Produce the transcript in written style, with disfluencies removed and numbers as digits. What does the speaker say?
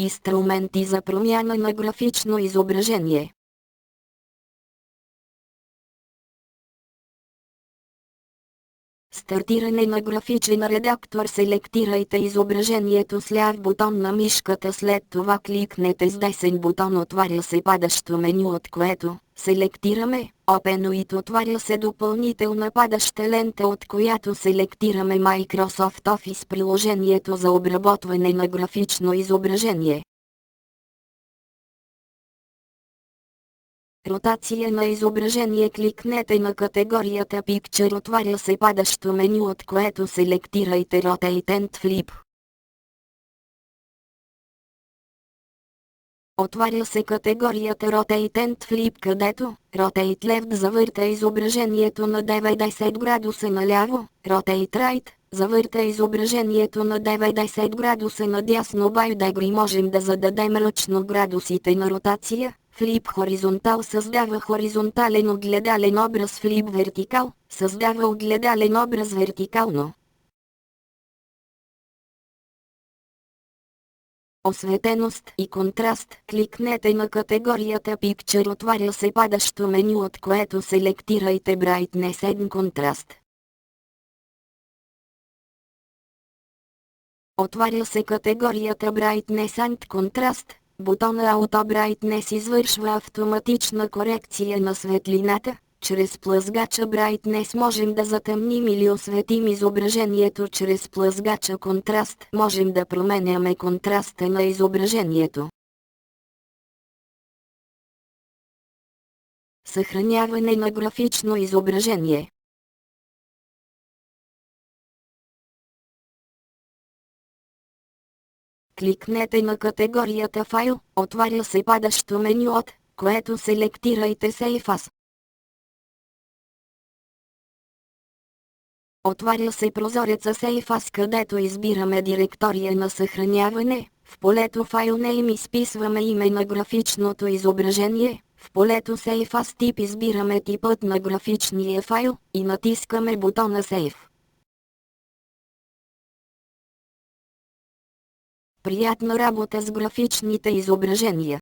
Инструменти за промяна на графично изображение. Стартиране на графичен редактор. Селектирайте изображението с ляв бутон на мишката, след това кликнете с десен бутон, отваря се падащо меню, от което селектираме OpenWidth. Отваря се допълнителна падаща лента, от която селектираме Microsoft Office, приложението за обработване на графично изображение. Ротация на изображение. Кликнете на категорията Picture. Отваря се падащо меню, от което селектирайте Rotate and Flip. Отваря се категорията Rotate and Flip, където Rotate Left завърта изображението на 90 градуса наляво, Rotate Right завърта изображението на 90 градуса надясно. By Degree можем да зададем ръчно градусите на ротация. Flip Horizontal създава хоризонтален огледален образ. Flip Vertical създава огледален образ вертикално. Осветеност и контраст. Кликнете на категорията Picture. Отваря се падащо меню, от което селектирайте Brightness and Contrast. Отваря се категорията Brightness and Contrast. Бутона Auto Brightness извършва автоматична корекция на светлината. Чрез плъзгача Brightness можем да затъмним или осветим изображението. Чрез плъзгача Contrast можем да променяме контраста на изображението. Съхраняване на графично изображение. Кликнете на категорията Файл. Отваря се падащо меню, от което селектирайте Save As. Отваря се прозореца Save As, където избираме директория на съхраняване. В полето File Name изписваме име на графичното изображение. В полето Save As Type избираме типът на графичния файл и натискаме бутона Save. Приятна работа с графичните изображения!